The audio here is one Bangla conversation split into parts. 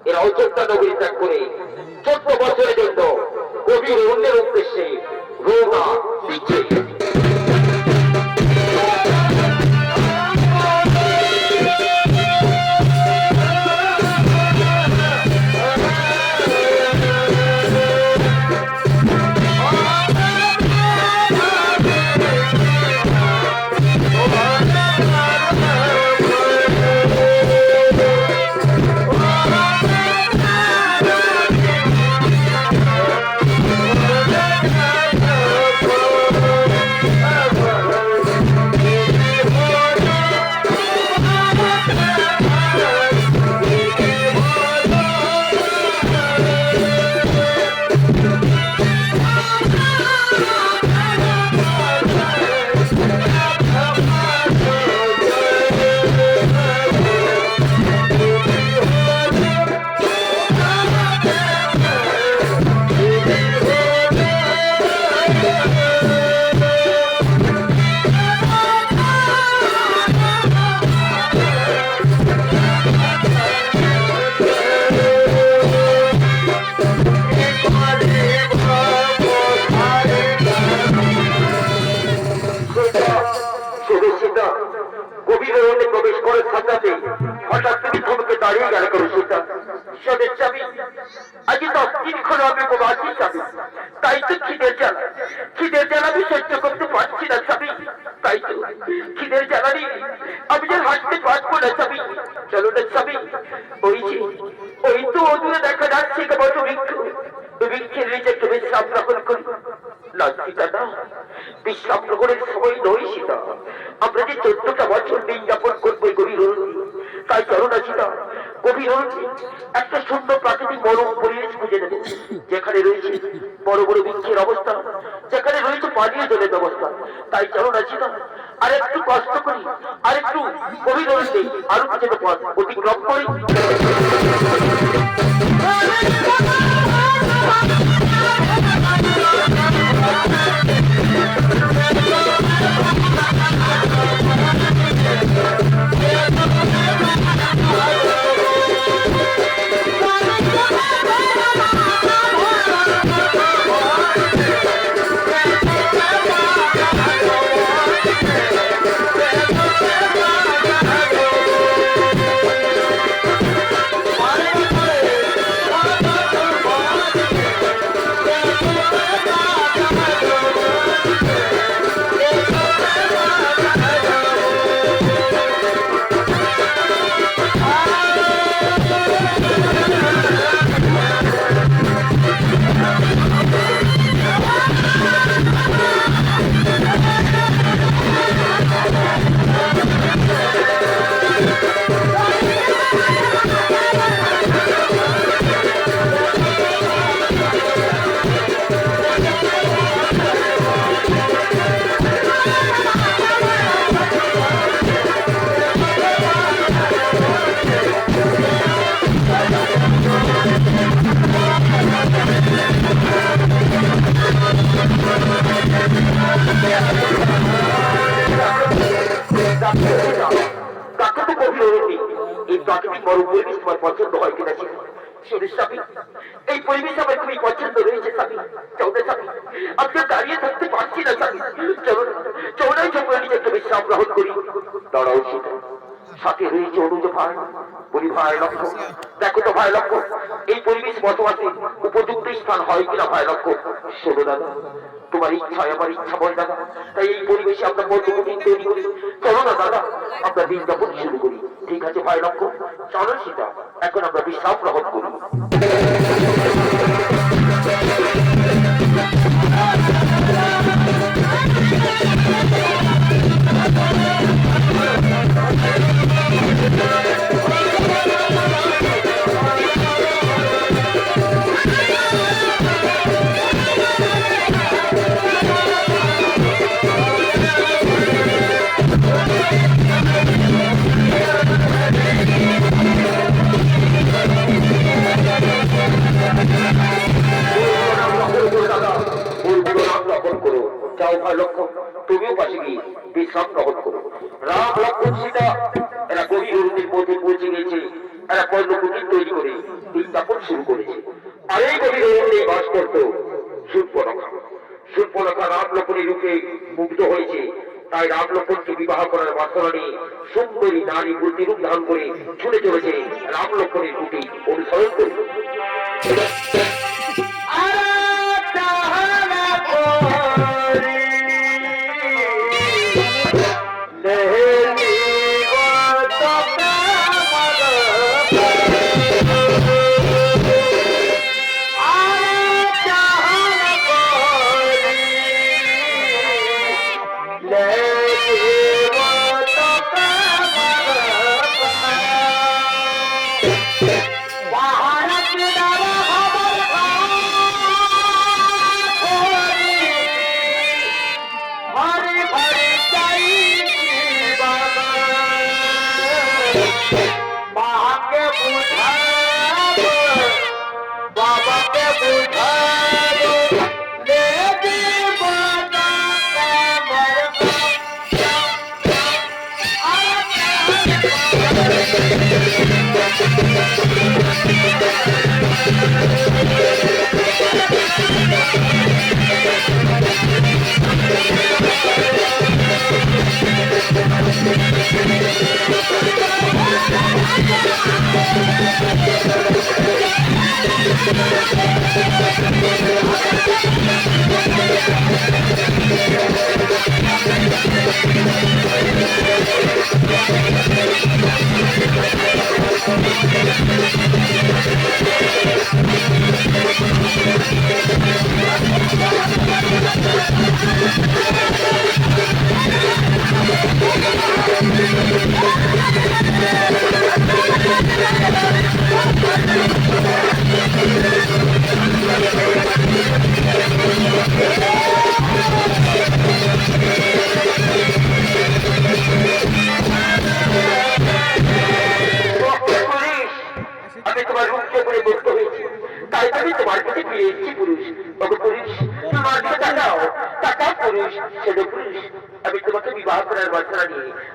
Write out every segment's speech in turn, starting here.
এরা অযোধ্যা নগরী ত্যাগ করে 14 বছরের জন্য গভীর অন্যের উদ্দেশ্যে রওনা দিচ্ছে। হঠাৎ তুমি থমকে দাঁড়িয়ে গেল করো সীতা। সদের চাবি আজ 10 দিন খোলা আমি প্রবাসী চাবি, তাই তো খিদের জ্বালা আমি সহ্য করতে পারছি না চাবি, তাই তো খিদের জ্বালা নিয়ে আমি যে হাঁটতে পারবো না চাবি। চলো না চাবি, ওই তো দূরে দেখা যাচ্ছে কেবল বৃক্ষ, বৃক্ষের নিচে একটু বিশ্রাম গ্রহণ করি। না সীতা না, বিশ্রাম গ্রহণের সময় নয় সীতা, আমরা যে 14টা বছর দিন যাপন করবো গভীর অরণ্যে, তাই চলো না সীতা গভীর অরণ্যে একটা সুন্দর প্রাকৃতিক মনোরম পরিবেশ খুঁজে নেব, যেখানে রয়েছে বড় বড় বৃক্ষের অবস্থা, যেখানে রয়েছে পানীয় জলের ব্যবস্থা। তাই চলো না সীতা আর একটু কষ্ট করি, আর একটু গভীর অরণ্যে আরো কিছু পথ অতিক্রম করি। পছন্দ হয় কিনা এই পরিবেশ আমার খুবই পছন্দ রয়েছে স্বামী। চৌধুরী স্বামী আপনি দাঁড়িয়ে থাকতে পারছি না স্বামী, চৌড়াই জঙ্গলের নিচে একটু বিশ্রাম গ্রহণ করি। দাঁড়াও সীতা, সাথে রয়েছে অনুজ ভাই। বলি ভাই লক্ষ্য, দেখো তো ভাই লক্ষ্য, এই পরিবেশ বসবাসে উপযুক্ত স্থান হয় কিনা ভাই লক্ষ্য। শোনো দাদা, তোমার ইচ্ছায় আমার ইচ্ছা বয় দাদা, তাই এই পরিবেশে আমরা বন্ধুকুটির তৈরি করি। চলো না দাদা, আমরা দিন যাপন শুরু করি। ঠিক আছে ভাই লক্ষ্য, চলো সীতা, এখন আমরা বিশ্রাম গ্রহণ করি। তুমিও পাশে গিয়ে বিশ্রাম গ্রহণ করো। রাম লক্ষ্মণ সীতা এরা গভীর অরণ্যের মধ্যে পৌঁছে গিয়েছে। এরা পর্ণকুটির তৈরি করে দিন যাপন শুরু করেছে। আর এই গভীর অরণ্যেই বাস করত শূর্পণখা। শূর্পণখা রাম লক্ষ্মণের রূপে মুগ্ধ হয়েছে, তাই রাম লক্ষ্মণকে বিবাহ করার বাসনা নিয়ে সুন্দরী নারী মূর্তিরূপ ধারণ করে ছুটে চলেছে রাম লক্ষ্মণের রূপে অনুসরণ করে।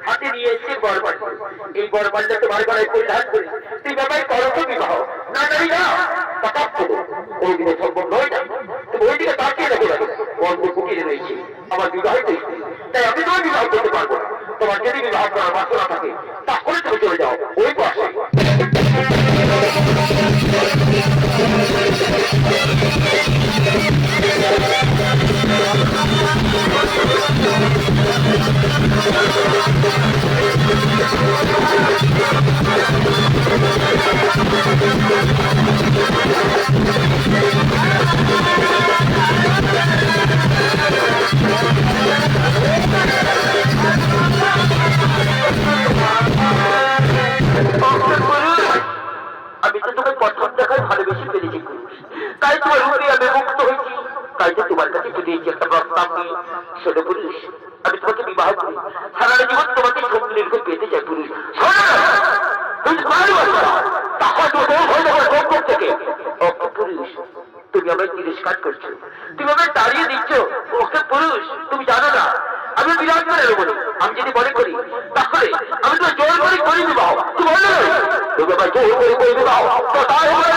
হাতে নিয়ে এসে বরবাদ এই বরবাদটা তোমার গলায় পরিধান করে তুই বাবাই করো তো বিবাহ না জানি না হঠাৎ করো ওই দিনে সম্ভব নয় না। তুমি ওই দিকে তাকিয়ে দেখো না, বন্ধ কুটিরে রয়েছে আমার বিবাহিত স্ত্রী, তাই আমি তোমার বিবাহ করতে পারবো না। তোমার যদি বিবাহ করার বাসনা থাকে তাহলে তুমি চলে যাও ওই পাশে। আমি তো তোমার প্রথম দেখায় ভালোবেসে ফেলেছি, তাই তোমার রূপে আমি মুক্ত হয়েছি, তাই তো তোমার কাছে চলে এসেছি একটা প্রস্তাব নিয়ে। শোনো পুরুষ, আমি তোমাকে বিবাহ করি, সারা জীবন তোমাকে সঙ্গী নির্ভর পেতে চাই পুরুষ। তুমি আমায় তিরস্কার করছো, তুমি আমায় তাড়িয়ে দিচ্ছ। ওকে পুরুষ, তুমি জানো না আমি বিরাট করে বলি, আমি যদি মনে করি তাহলে আমি তো জোর করে করি বিবাহ। তুমি বললে তুমি আবার জোর করে করি বিবাহ, তো তাই আমার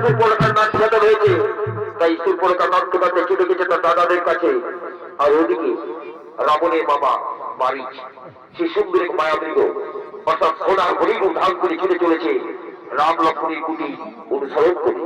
সুপর্ণার নাচ খেতে হয়েছে, তাই সুপর্ণার নাচ খেতে ছুটে গেছে তার দাদাদের কাছে। আর ওদিকে রাবণের মামা মারিচ সে সুন্দর এক মায়ামৃগ অর্থাৎ সোনার হরিণ ধান করে ছুটে চলেছে রাম লক্ষ্মণের কুটি অনুসরণ করে।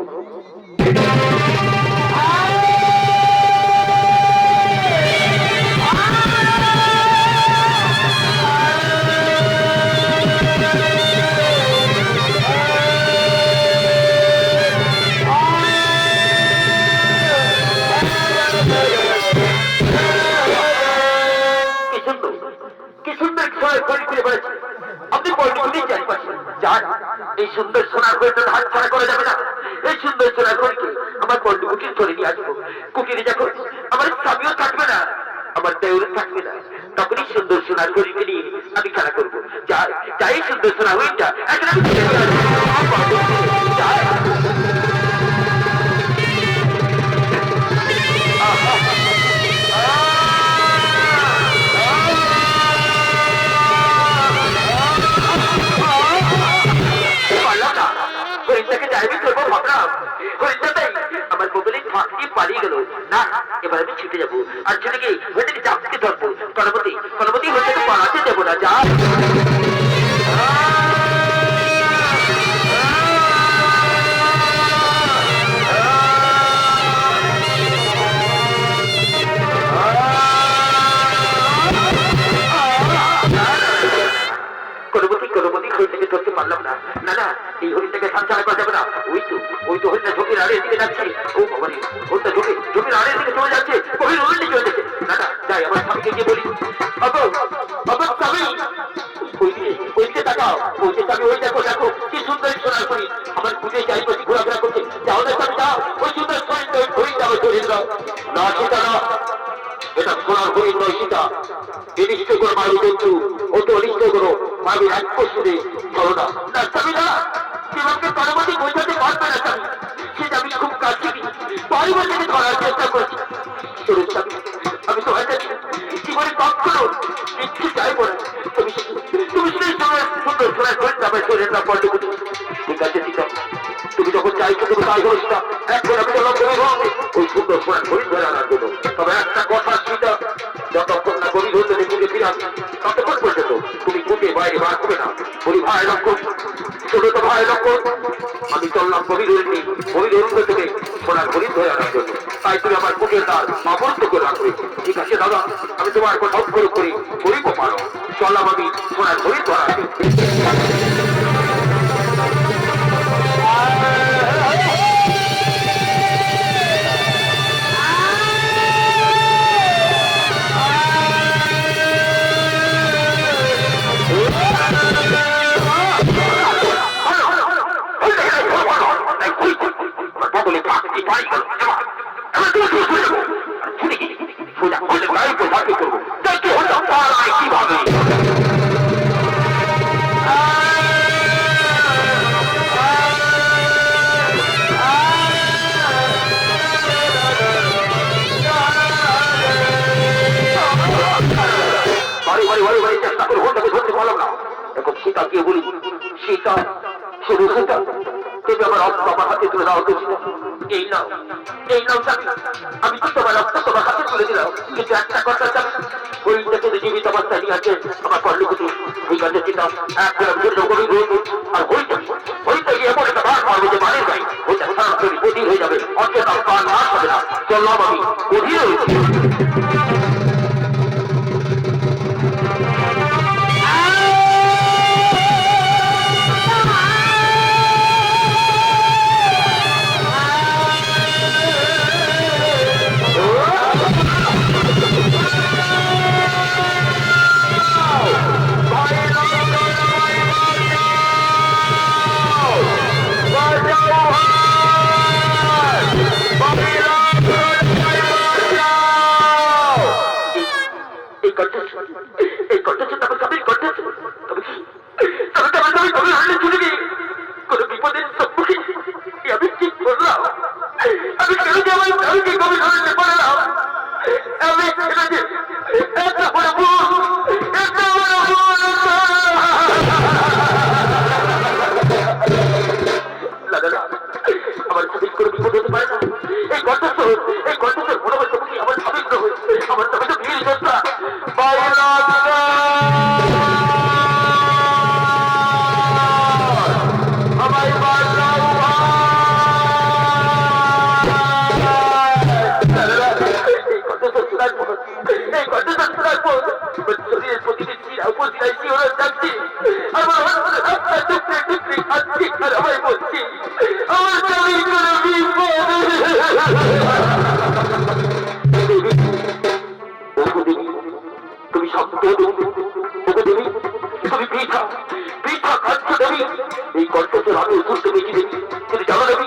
আপনি পল্টুকুটির চারিপাশে যান, এই সুন্দর সোনার ঘড়িটা হাত ছাড়া করা যাবে না। এই সুন্দর সোনার ঘড়িকে আমার পল্টুকুটির ধরে নিয়ে আসবো। কুটিরে যখন আমার স্বামীও থাকবে না, আমার দেউরও থাকবে না, তখনই সুন্দর সোনার ঘড়িকে নিয়ে আমি খেলা করবো। যাই যাই সুন্দর সোনার ঘড়িটা আমার বগলে ফাঁক দিয়ে পালিয়ে গেল। না, এবার আমি ছুটে যাবো, আর ছুটে গিয়ে হইটাকে চাপকে ধরবো। কলমতি কলমতি হইটাকে পালাতে যাবো না। যা ধরতে পারলাম না। না না, এই হরিণটাকে সাবধান করা যাবে না। ওই তো হরিণটা ঝুঁকির আড়ের দিকে যাচ্ছে। ও ভবানী, হরিণটা ঝুঁকির আড়ের দিকে চলে যাচ্ছে। গভীর হরিণটি চলে যাচ্ছে। না না, যাই আমার স্বামীকে গিয়ে বলি, স্বামী ওইদিকে তাকাও। ওই যে স্বামী, ওই দেখো দেখো কি সুন্দর সোনার হরিণ আমার খুঁজে চারিপাশে ঘোরাফেরা করছে। যাও না স্বামী, যাও ওই সুন্দর হরিণটা আমি ধরে দিলাম। না সীতা না, এটা সোনার হরিণ নয় সীতা। নিশ্চয় করে মারু জন্তু, ও তো নিশ্চয় করো মারু এক পশুরে চলো না। না স্বামী না, জীবনকে পরবর্তী বোঝাতে পারবে না স্বামী। সেটা আমি খুব কাছে পরিবর্তনে ধরার চেষ্টা করছি। চলুন স্বামী, আমি তোমার কাছে জীবনে কখনো ইচ্ছে চাইবো না। তুমি সেই সময় সুন্দর সোনার ঘড়িটা আমার শরীরের না পড়লে বুঝি। ঠিক আছে সীতা, তুমি যখন চাইছো তুমি তাই করো সীতা। এখন আমি তো লক্ষ্য ওই সুন্দর সোনার ঘড়ি ধরে আনার জন্য। তবে একটা কথা সীতা, যতক্ষণ না গভীর হতে দেখে ফিরে আসি ততক্ষণ পর্যন্ত তুমি ঘুটে বাইরে বার করবে না। বলি ভাই লক্ষ্য, ছোট তো ভাই লক্ষ্য, আমি চললাম গভীর হরিণ থেকে সোনার ঘড়ি ধরে আনার জন্য। তাই তুমি আমার বুকের দ্বার আবদ্ধ করে রাখবে। ঠিক আছে দাদা, আমি তোমার কথা উপयोग করি গরিব পারো। চললাম আমি সোনার ঘড়ি ধরাতে। সীতা কে বলি, সীতা শুধু সীতা, তুমি আমার রক্ত আমার হাতে তুলে দাও। এই নাও, এই নাও স্বামী, আমি তো তোমার রক্ত তোমার হাতে তুলে দিলাম। কিন্তু একটা কথা স্বামী, হরিণটা যদি জীবিত অবস্থায় নিয়ে আছে আমার পল্লকুটি। ঠিক আছে সীতা, আর হরিণটা গিয়ে এমন একটা বার মারবো যে বাড়ির গাই ওইটা সরাসরি বধির হয়ে যাবে। অর্থে তার প্রাণ নাশ হবে না। চললাম আমি বধির হয়েছি। আমার শরীরের প্রতিটি চিরা উপচিরায় শিহরণ যাচ্ছে, আমার অন্তরে রাস্তা টুকরে টুকরে খাচ্ছি আর আমায় বলছি আমার স্বামীর কোনো বিপদ। তুমি শব্দ দেবী, তুমি বৃথা বৃথা কাঁদছো দেবী। এই কণ্ঠস্বর আমি শুনতে পেয়েছি দেবী, তুমি জানো দেবী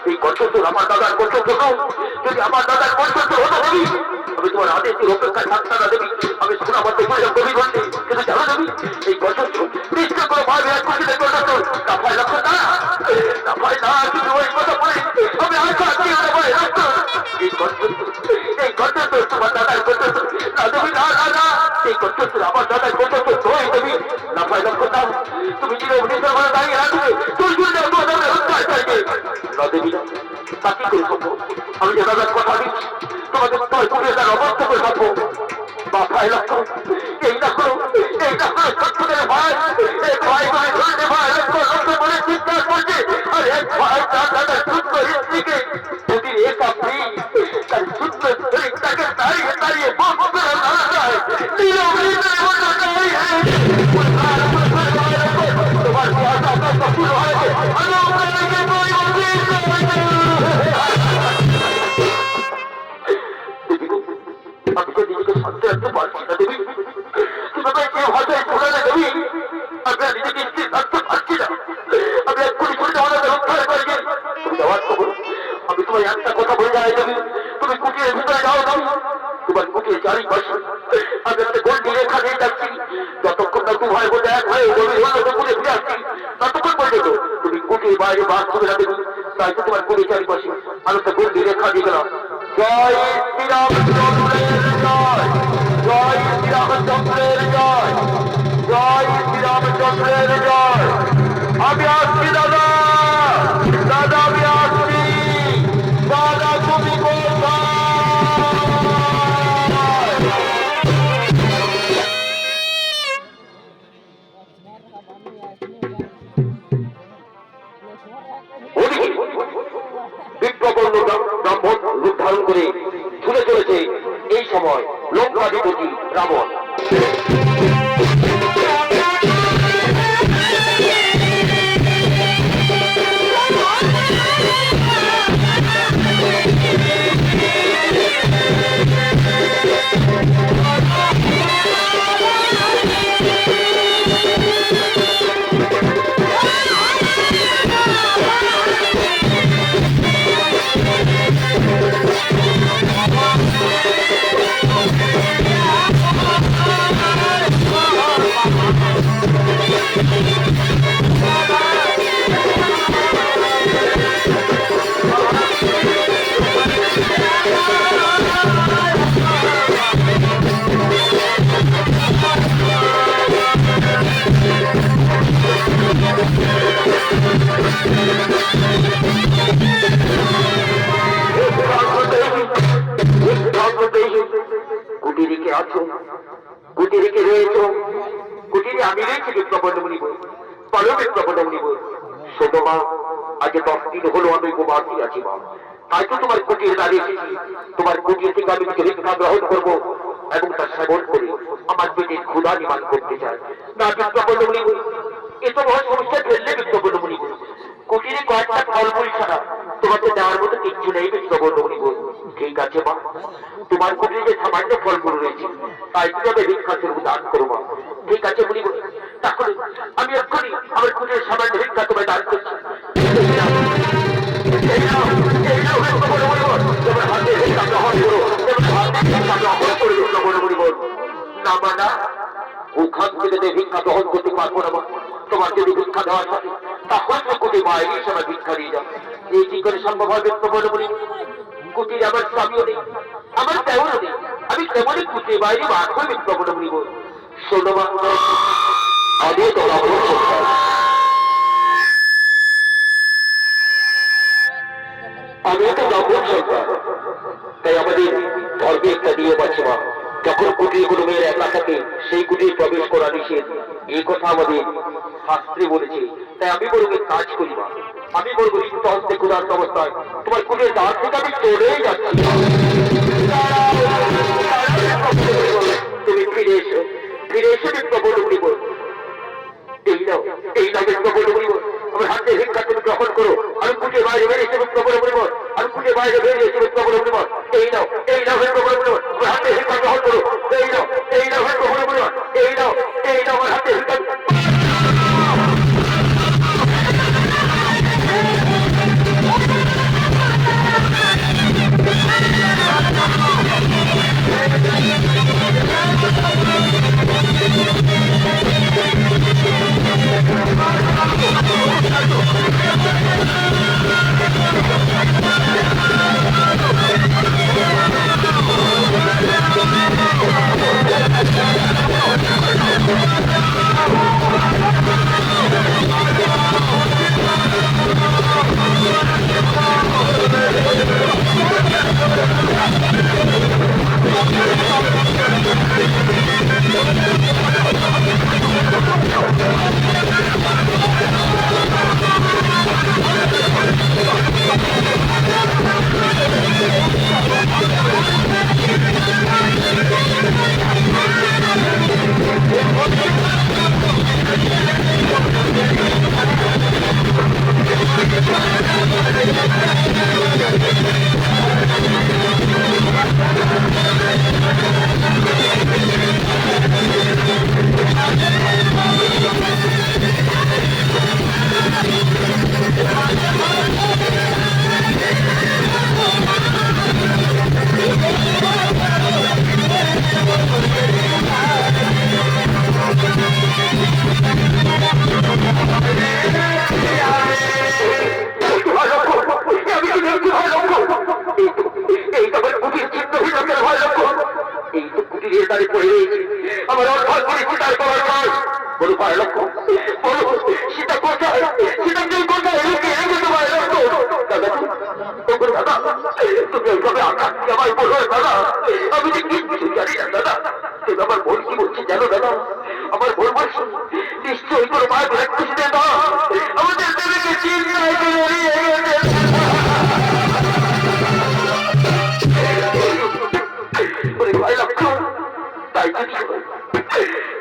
এই কণ্ঠস্বর আমার দাদার কণ্ঠস্বর নয়। যদি আমার দাদার কণ্ঠস্বর হতো দেবী, আমি তোমার আদেশের অপেক্ষায় থাকতাম না দেবী, আমি শোনা মধ্যে বললাম দেবী বলতে। কিন্তু জানো দেবী এই কণ্ঠস্বর নিশ্চয় করে ভাবে এক খুশিতে কণ্ঠস্বর না ভাই লক্ষ্য না না ভাই না, কিন্তু ওই কথা বলে আমি আশা করি না ভাই লক্ষ্য। এই কণ্ঠস্বর তোমার দাদার কণ্ঠস্বর না দেবী, না না না, এই কণ্ঠস্বর আমার দাদার কণ্ঠস্বর নয় দেবী না ভাই লক্ষ্য না। তুমি যদি অভিনেতা করে দাঁড়িয়ে রাখবে তুই শুনে যাও তোমার দাদার উত্তর চাইবে না দেবী না, তা কি করে সম্ভব? আমি যে দাদার কথা দিচ্ছি তোমাদের তোর পুরে তার অবস্থা করে রাখবো বা ভাই লক্ষ্য। এই না করো সত্যের ভাই, এই ভাই ভাই ধরতে ভাই লক্ষ্য লক্ষ্য বলে চিৎকার করছে। আর এক ভাই তার দাদার সুস্থ স্ত্রীকে যদি একা ফ্রি তার সুস্থ শরীর তাকে দাঁড়িয়ে দাঁড়িয়ে বন্ধ করে দাঁড়া যায় তোমার শুরু হয়েছে। আমি তো নিজেকে শান্তি রাখতে পারছি না দেবী, কিভাবে কেউ ভাষায় শোনালে দেবী আমি নিজেকে স্থির রাখতে পারছি না। আমি এক্ষুনি করে আমাদের উদ্ধার করে গিয়ে তুমি যাওয়ার খবর। আমি তোমার একটা কথা বলে যাই দেবী, তুমি কুটিরের ভিতরে যাও না, তোমার কুটির চারিপাশে আমি একটা গন্ডি রেখা দিয়ে যাচ্ছি। যতক্ষণ না দু ভাই বোঝা এক হয়ে কুটে ফিরে আসছি ততক্ষণ পর্যন্ত তুমি কুটির বাইরে বাস করে না দেবী। তাই তো তোমার কুটির চারিপাশে আমি একটা গন্ডি রেখা দিয়ে গেলাম। জয় শ্রীরামচন্দ্রের জয়, জয় শ্রীরামচন্দ্রের জয়, জয় শ্রীরামচন্দ্রের জয়। আমি আসছি দাদা, দাদা আমি আসছি, দাদা তুমি কোথায়? বিপ্রবন্ধ ব্রাহ্মণ রূপ ধারণ করে ছুটে চলেছে এই সময় লঙ্কাধিপতি রাবণ। কুটিরে আছো, কুটিরে রয়েছ, কুটিরে আমি রয়েছি বিপ্রবন্ধ মুনিব, বলো বিপ্রবন্ধ মুনিব। শোনো মা, আজ 10 দিন হলো আমি উপবাসী আছি মা, তাই তো তোমার কুটিরে দাঁড়িয়ে এসেছি। তোমার কুটির থেকে আমি কিছু ভিক্ষা গ্রহণ করবো এবং তার সেবন করে আমার পেটের ক্ষুধা নিবারণ করতে চাই না বিপ্রবন্ধ মুনিব। এত বড় সমস্যা ফেললে বিপ্রবন্ধ মুনিব, কুটিরে কয়েকটা ফলমূল ছাড়া তোমাকে দেওয়ার মতো কিচ্ছু নেই বিপ্রবন্ধ মুনিব। ঠিক আছে মা, তোমার কুটিরে যে সামান্য ফলমূল রয়েছে তাই তুমি ভিক্ষা স্বরূপ দান করো মা। ঠিক আছে মুনিব, তাহলে আমি এক্ষুনি আমার কুটিরের সামান্য ভিক্ষা তোমায় দান করছি। না মা না, ওখান থেকে ভিক্ষা গ্রহণ করতে পারবো না মা। তোমার যদি ভিক্ষা দেওয়া থাকে তাহলে কুটির বাইরে সবাই ভিক্ষা দিয়ে যাও। এই কি করে সম্ভব হয় বিপ্রবন্ধ মুনিব? কুটির আমার স্বামীও নেই, আমার দেওয়ারও নেই, আমি কেমনই কুটির বাইরে বার করে বিপ্রবন্ধ মুনিব। শোনো মা, আমি তো ব্রাহ্মণ সন্তান, তাই আমাদের ধর্মে একটা নিয়ম আছে মা, যখন কুটির কোনো মেয়ের একা থাকে সেই কুটির প্রবেশ করা নিষেধ, এই কথা আমাদের শাস্ত্রে বলেছে। তাই আমি বলবো কাজ করি মা, আমি বলবো রিক্ত হস্তে ক্ষুধার্ত অবস্থায় তোমার কুটির দ্বার থেকে আমি চলেই যাচ্ছি। তুমি ফিরে এসো, এসে প্রবল উড়িব। এই নাও, এই নামের প্রবল উড়িব। আমার হাতে ভিক্ষা তুমি গ্রহণ করো। আমি কুটে বাইরে বেরিয়েছে প্রবল উড়িব। আমি কুটে বাইরে বেরিয়েছে প্রবল উড়িব। এই নাও, এই নামের প্রবল উড়িব। আমার হাতে ভিক্ষা গ্রহণ করো। এই নাও, এই নামের প্রবল উড়িব। এই নাও, এই নাও আমার হাতে ভিক্ষা। আমি যে কিছু জানি না দাদা। তুমি আমার বোন কি বলছি জানো দাদা? আমার বোন বলছি নিশ্চয়ই কোনো মায়ের খুশিতে না আমাদের দেবীকে চিন্তায় ভয় লক্ষণ। তাই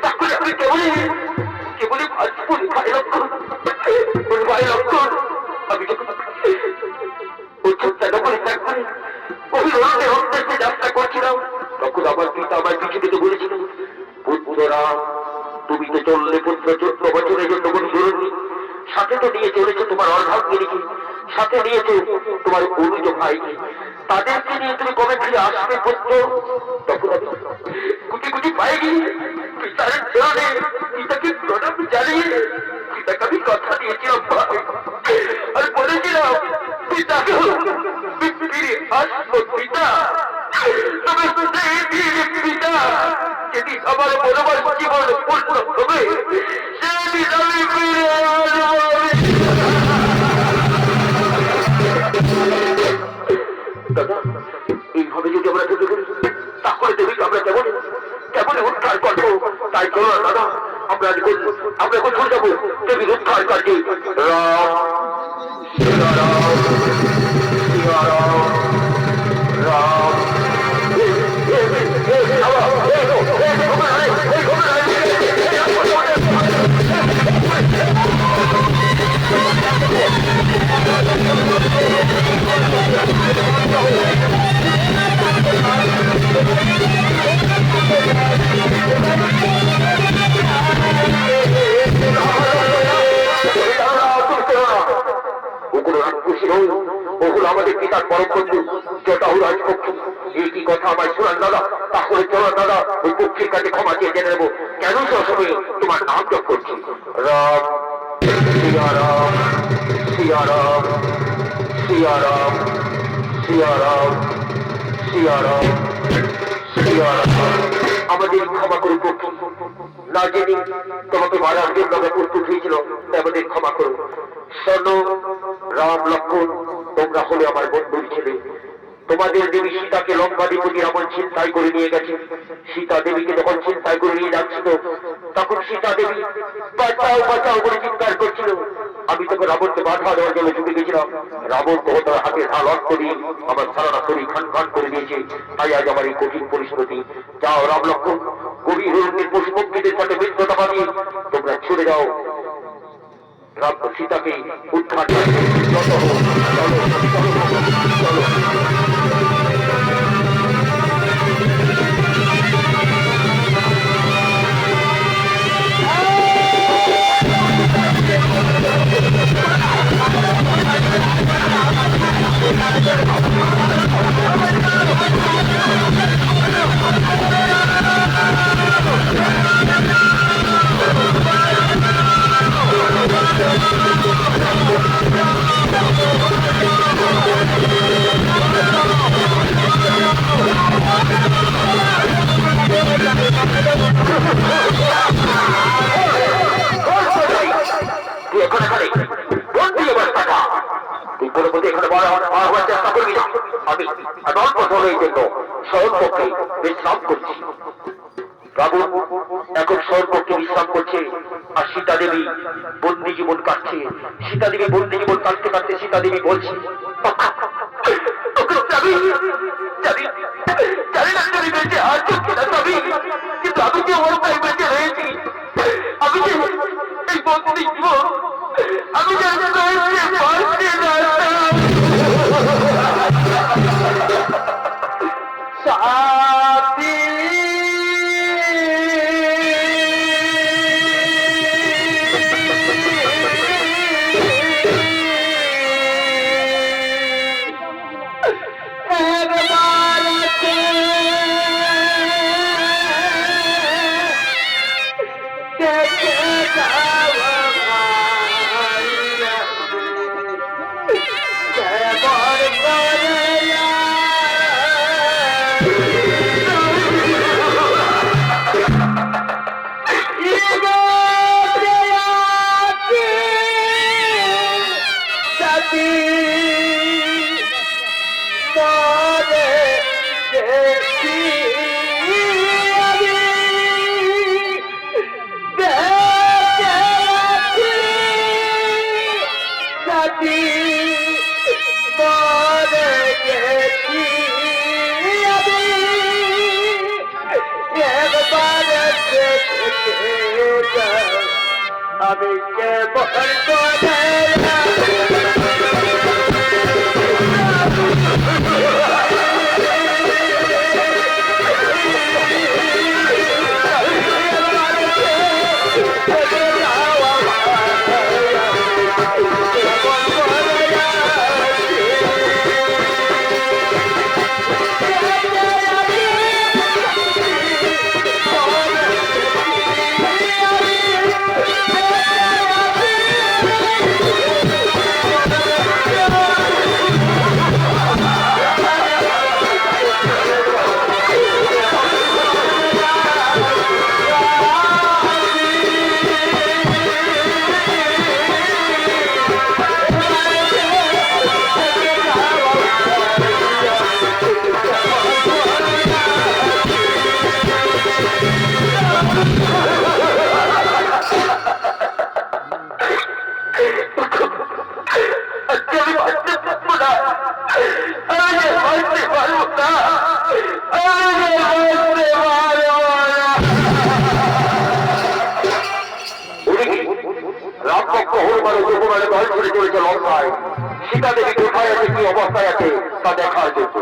তাহলে আমি কেবলই কেবলই ভয় লক্ষণ ভয় লক্ষণ। আমি পরিত্যাগ করে অভিভাবকের উদ্দেশ্যে যাত্রা করছিলাম, তখন আমার পিতা আমার পিছু পেতে বলেছিল, পুত্ররা তুমি তো চললে পুত্র 14 বছরের জন্য কোনো জরুরি, সাথে তো নিয়ে চলেছে তোমার অর্ধাঙ্গিনীকে, সাথে নিয়েছে তোমার অনুজ ভাইকে, তাদেরকে নিয়ে তুমি কবে ফিরে আসবে পুত্র? তখন আমি গুটি গুটি পায়ে গিয়ে পিতার চরণে পিতাকে প্রণাম জানিয়ে পিতাকে আমি কথা দিয়েছিলাম ভাই, আর বলেছিলাম পিতাকে ফিরে আসবো পিতা, তবে পিতা যেদিন আমার বরাবর জীবন পূর্ণ হবে সেদিন আমি ফিরে দাদা। এইভাবে যদি আমরা তৈরি করি তাহলে দেবীকে আমরা কেমন কেমন উদ্ধার করবো? তাই চলো না দাদা, আমরা এখন চলে যাবো দেবীর উদ্ধার কাজে। আমাদের পিতার পরম বন্ধু জটাহু রাজপক্ষী, এই কি কথা আমায় শোনান দাদা? তাহলে চলো দাদা ওই পক্ষীর কাছে ক্ষমা চেয়ে জেনে নেবো কেন সবসময় তোমার নাম জপ করছি। রাম সিয়া রাম সিয়া রাম সিয়া রাম সিয়া রাম সিয়া রাম সিয়া রাম। আমাদের ক্ষমা করো পক্ষী, না জেনে তোমাকে মারার জন্য প্রস্তুত হয়েছিল, আমাদের ক্ষমা করো। শোনো রাম লক্ষ্মণ, তোমরা হলে আমার বন্ধুর ছেলে, তোমাদের দেবী সীতাকে লঙ্কাধিপতি রাবণ ছিনতাই করে নিয়ে গেছে। সীতা দেবীকে যখন ছিনতাই করে নিয়ে যাচ্ছিল তখন সীতা দেবী বাঁচাও বাঁচাও বলে চিৎকার করছিল। আমি তখন রাবণকে বাধা দেওয়ার জন্য ছুটে গেছিলাম। রাবণ তো তার হাতে ঢাল অস্ত্র দিয়ে আমার সারা শরীর খান খান করে দিয়েছে। তাই আজ আমার এই কঠিন পরিস্থিতি। যাও রাম লক্ষ্মণ, হিরণ্যের পশুপক্ষীদের সাথে মিত্রতা বানিয়ে তোমরা ছুটে যাও রাম সীতাকে উদ্ধার করতে। চলো চলো চলো বিশ্রাম করছি। বাবু এখন সর্বকে বিশ্রাম করছে আর সীতা দেবী বন্দি জীবন কাটছে। সীতা দেবী বন্দি জীবন কাটতে কাটতে সীতা দেবী বলছে জানি না তুমি বেঁচে আছো কিনা স্বামী, কিন্তু আমি যে অবস্থায় বেঁচে রয়েছি, আমি যে এই বন্দি জীবন আমি জানি সাথী আমি কে বল করে সীতা দেবী কোথায় আছে, কি অবস্থায় আছে তা দেখার জন্য।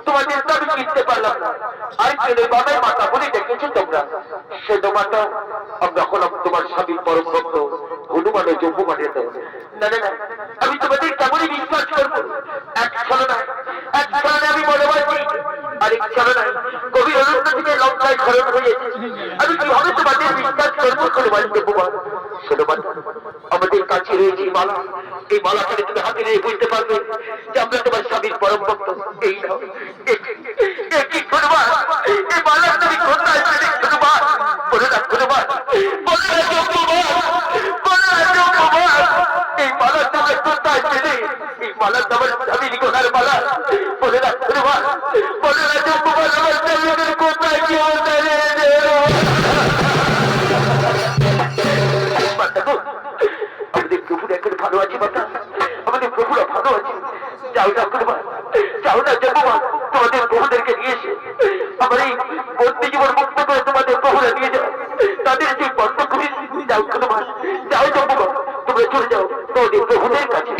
তোমাদের তো আমি চিনতে পারলাম না। আর ছেলে বাবার মাতা বলে ডেকেছো তোমরা, সে তোমাটা যখন তোমার স্বামীর পরম ভক্ত হনুমানের জম্মু মানিয়ে দেবো। না না না, আমি তোমাদের কেমনই বিশ্বাস করবো। এক ছলনায় আমি মনে পাচ্ছি, আরেক ছলনায় কবি অনন্ত থেকে লঙ্কায় খরণ হয়েছে। আমি কিভাবে তোমাদের বিশ্বাস করবো হনুমান জম্মুমান? হনুমান, আমাদের কাছে রয়েছে এই মালা, এই মালা করে তুমি হাতে নিয়ে বুঝতে পারবে যে আমরা তোমার স্বামীর পরম ভক্ত। এই নাও, কি হনুমান, এই মালা তুমি কোথায় পেলে হনুমান? বলে না হনুমান, বলে না জম্মুমান, বলে না জম্মুমান, এই মালা তুমি কোথায় পেলে? এই মালা তোমার স্বামীর গোনার মালা। বলে না হনুমান, বলে না জম্মুমান, আমার স্বামীর কোথায় কি হতে আমাদের প্রভুর এখন ভালো আছে মাতা, আমাদের প্রভুরা ভালো আছে। যাও না হনুমান, যাও না জম্মুমান, তোমাদের প্রভুদেরকে নিয়ে এসে আমার এই বন্দি জীবন মুক্ত করে তোমাদের প্রভুরা নিয়ে যাও। তাদের যে বন্ধ করে যাও হনুমান, যাও জম্মুমান, তোমরা চলে যাও তোমাদের প্রভুদের কাছে।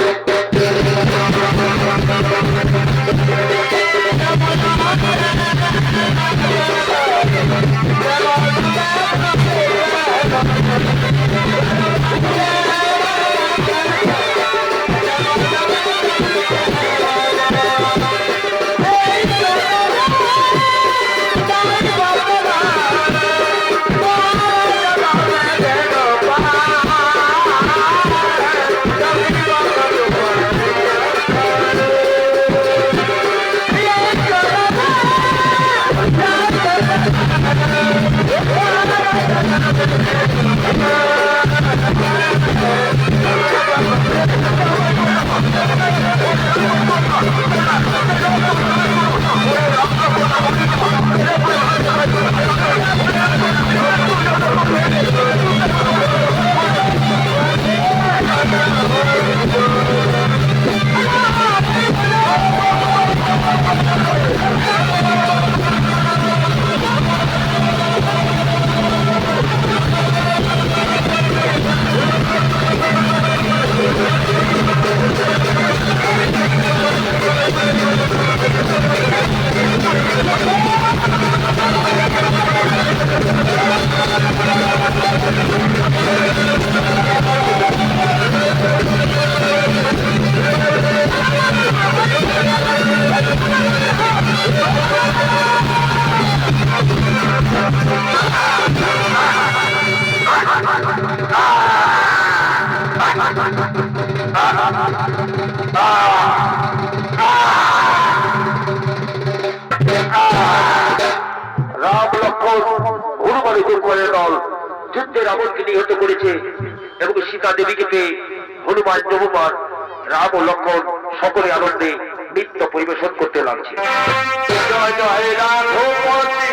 রাম লক্ষ্মণ হনুমানের দুর্বলের দল যুদ্ধে রাবণকে নিহত করেছে এবং সীতা দেবীকে পেয়ে হনুমান জম্মুমান রাম ও লক্ষ্মণ সকলে আনন্দে নৃত্য পরিবেশন করতে লাগছে। জয় জয় রাঘবতী।